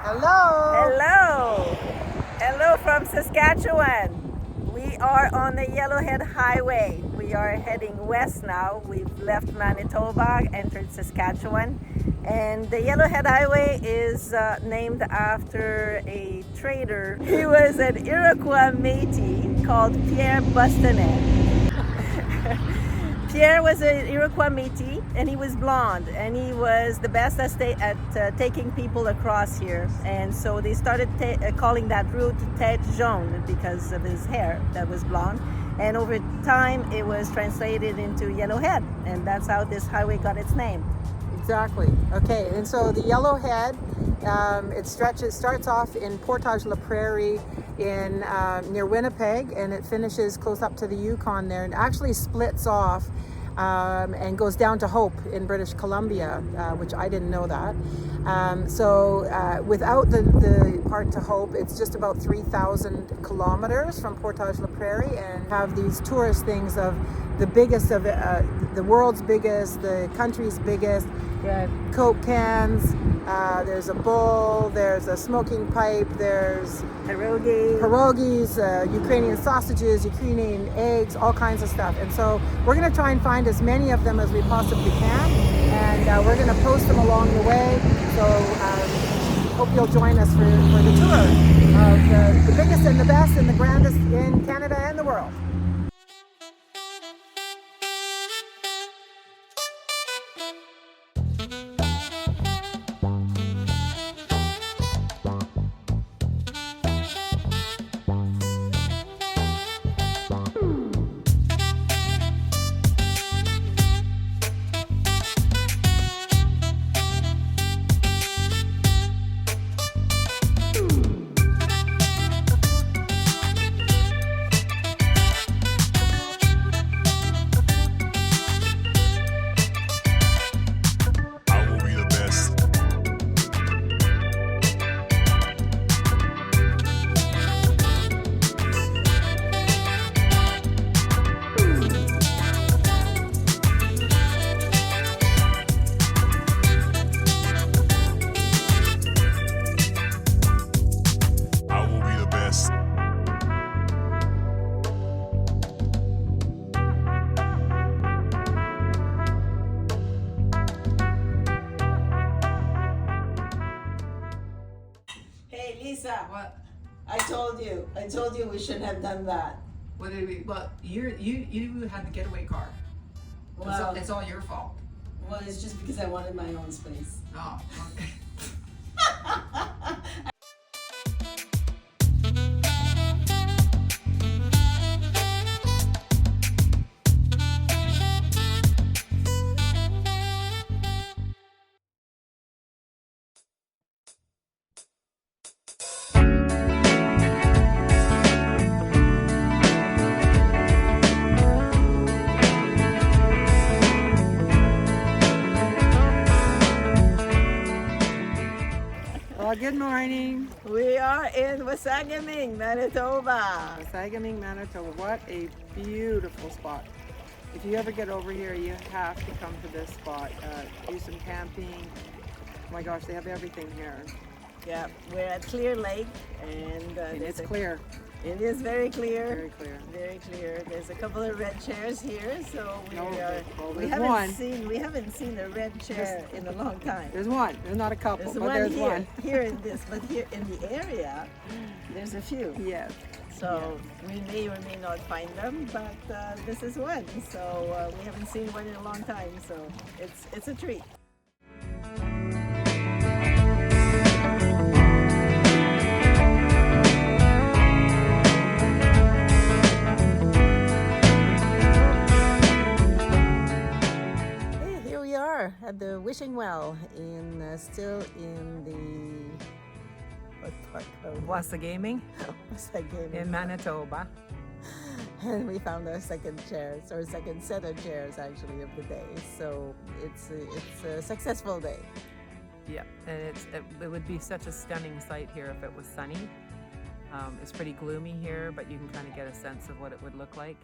Hello! Hello! Hello from Saskatchewan. We are on the Yellowhead Highway. We are heading west now. We've left Manitoba, entered Saskatchewan. And the Yellowhead Highway is named after a trader. He was an Iroquois Métis called Pierre Bustanet. Pierre was an Iroquois Métis, and he was blonde, and he was the best at taking people across here. And so they started calling that route Tête Jaune because of his hair that was blonde. And over time, it was translated into Yellowhead, and that's how this highway got its name. Exactly. Okay, and so the Yellowhead, it starts off in Portage la Prairie in near Winnipeg, and it finishes close up to the Yukon there, and actually splits off and goes down to Hope in British Columbia, which I didn't know that. So without the part to Hope, it's just about 3,000 kilometers from Portage la Prairie, and have these tourist things of the biggest of the world's biggest, the country's biggest. Coke cans, there's a bowl, there's a smoking pipe, there's pierogies, Ukrainian sausages, Ukrainian eggs, all kinds of stuff. And so we're going to try and find as many of them as we possibly can, and we're going to post them along the way. So hope you'll join us for the tour of the biggest and the best and the grandest in Canada and the world. What? I told you we shouldn't have done that. What did we? Well, you had the getaway car. Well, it's all your fault. Well, it's just because I wanted my own space. Oh, okay. Good morning. We are in Wasagaming, Manitoba. Wasagaming, Manitoba. What a beautiful spot. If you ever get over here, you have to come to this spot. Do some camping. Oh my gosh, they have everything here. Yeah, we're at Clear Lake, and it's clear. It is very clear. Very clear. Very clear. There's a couple of red chairs here, so we haven't seen a red chair in a long time. There's one. There's not a couple, there's one. One. Here in this, but here in the area, there's a few. Yes. So we may or may not find them, but this is one. So we haven't seen one in a long time, so it's a treat. At the Wishing Well, still in the Wasagaming in Manitoba. And we found our second set of chairs actually of the day. So it's a successful day. Yeah, and it would be such a stunning sight here if it was sunny. It's pretty gloomy here, but you can kind of get a sense of what it would look like.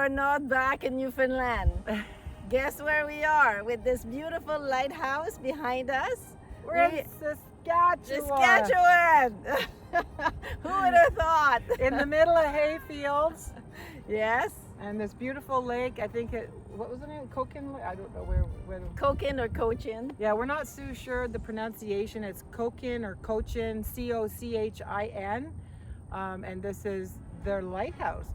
are not back in Newfoundland. Guess where we are with this beautiful lighthouse behind us? We're in Saskatchewan. Saskatchewan! Who would have thought? In the middle of hay fields. Yes. And this beautiful lake, I think what was the name? Cochin? I don't know where. Cochin or Cochin. Yeah, we're not so sure the pronunciation. It's Cochin or Cochin, Cochin. And this is their lighthouse.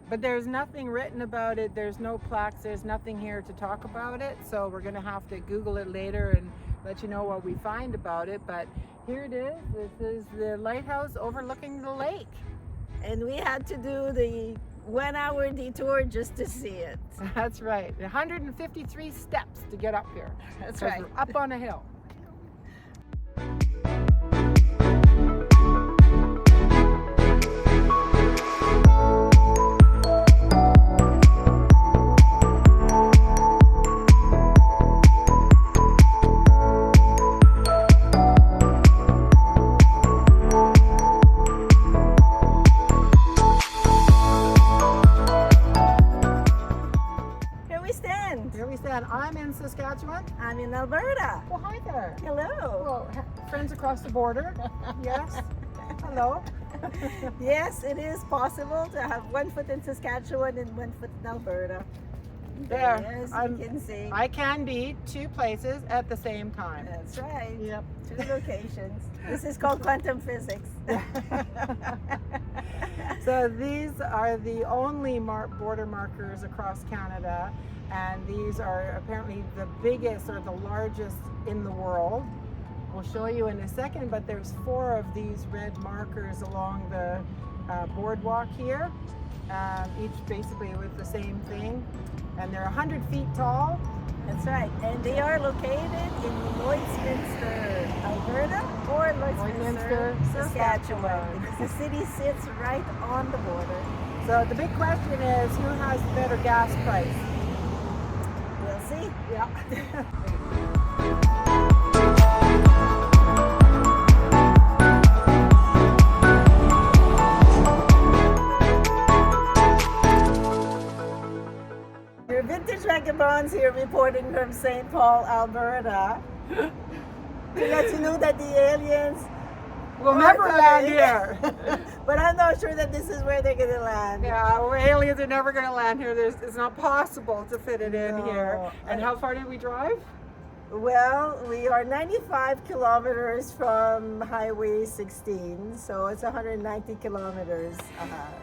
But there's nothing written about it. There's no plaques. There's nothing here to talk about it. So we're going to have to Google it later and let you know what we find about it. But here it is. This is the lighthouse overlooking the lake. And we had to do the 1 hour detour just to see it. That's right. 153 steps to get up here. That's 'cause right. We're up on a hill. I'm in Saskatchewan. I'm in Alberta. Well, hi there. Hello. Well, friends across the border. Yes. Hello. Yes, it is possible to have 1 foot in Saskatchewan and 1 foot in Alberta. There. Yes, you can see. I can be 2 places at the same time. That's right. Yep. 2 locations. This is called quantum physics. So these are the only border markers across Canada, and these are apparently the biggest or the largest in the world. We'll show you in a second, but there's 4 of these red markers along the boardwalk here, each basically with the same thing, and they're 100 feet tall. That's right, and they are located in Lloydminster, Alberta, or Lloydminster, Saskatchewan, because the city sits right on the border. So the big question is, who has the better gas price? We'll see. Yeah. Your vintage vagabonds here reporting from St. Paul, Alberta, to let you know that the aliens We'll never land here. But I'm not sure that this is where they're going to land. Yeah, well, aliens are never going to land here. It's not possible to fit it in here. And how far did we drive? Well, we are 95 kilometers from Highway 16, so it's 190 kilometers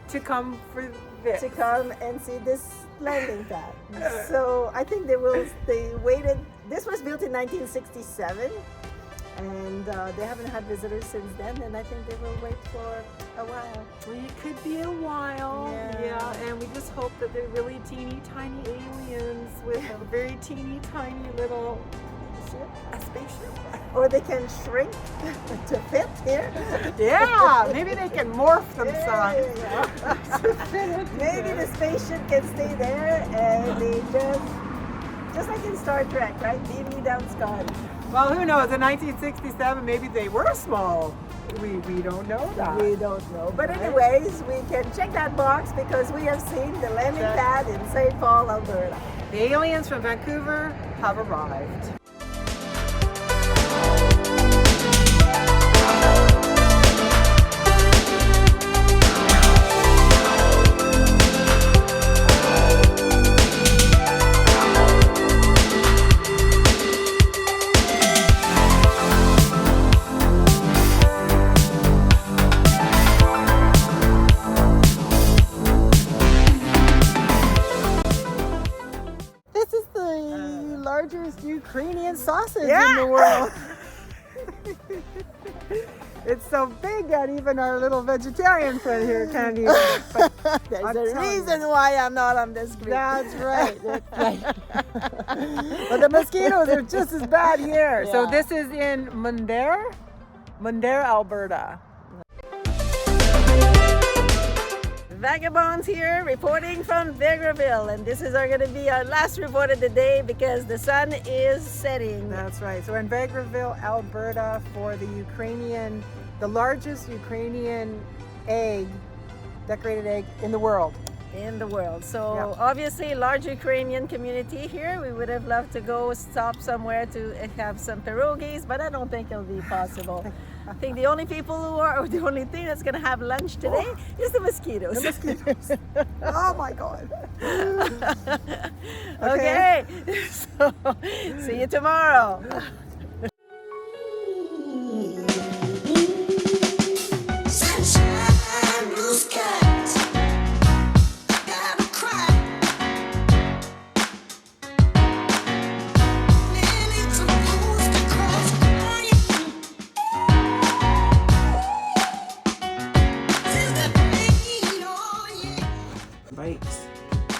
To come for this. to come and see this landing pad. So I think they waited. This was built in 1967. And they haven't had visitors since then, and I think they will wait for a while. Well, it could be a while. Yeah. And we just hope that they're really teeny tiny aliens with a very teeny tiny little ship, a spaceship. Or they can shrink to fit here. Yeah, maybe they can morph themselves. Yeah. Maybe the spaceship can stay there, and they just like in Star Trek, right? Beaming down Scotty. Well, who knows? In 1967, maybe they were small. We don't know that. We don't know. But anyways, we can check that box because we have seen the landing pad in St. Paul, Alberta. The aliens from Vancouver have arrived. Ukrainian sausage in the world. It's so big that even our little vegetarian friend here can't eat it. But there's a reason why I'm not on this group. That's right. But the mosquitoes are just as bad here. Yeah. So this is in Mundare, Alberta. Vagabonds here reporting from Vegreville, and this is going to be our last report of the day because the sun is setting. That's right. So in Vegreville, Alberta, for the largest Ukrainian decorated egg in the world. in the world. So Yeah. obviously large Ukrainian community here. We would have loved to go stop somewhere to have some pierogies, but I don't think it'll be possible. I think the only people who are, or the only thing that's going to have lunch today is the mosquitoes. The mosquitoes. Oh my God. Okay. So see you tomorrow. Sunshine, blue skies. I gotta cry. Man, it's supposed to cross crying. Since the pain, oh yeah. Bikes.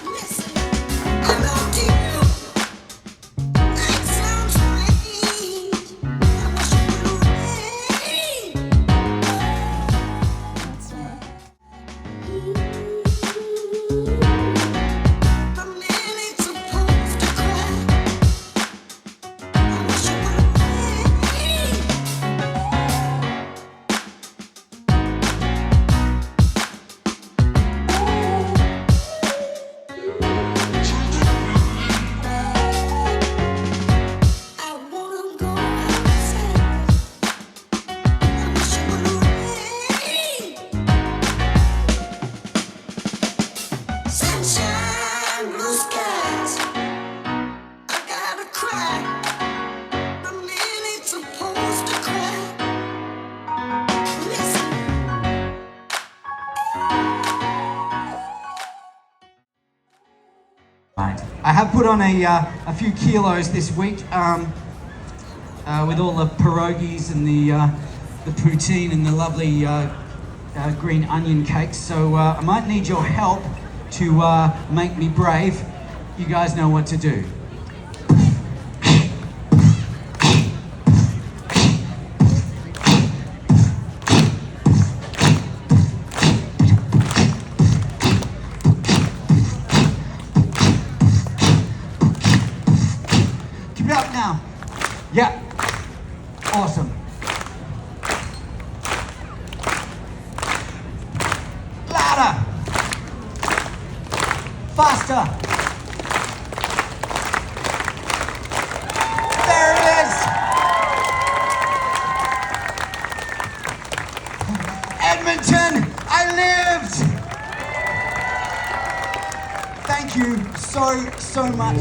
Listen, I love you. That sounds strange. I wish it would rain. A man ain't supposed to cry. I wish it would rain. I wanna go outside. I wish it would rain. Sunshine, blue skies. I gotta cry. A man ain't supposed to cry. Listen. Right. I have put on a few kilos this week with all the pierogies and the poutine and the lovely green onion cakes. So I might need your help to make me brave. You guys know what to do. Keep it up now. Yeah. Awesome. Louder. Faster. There it is. Edmonton, I lived. Thank you so much.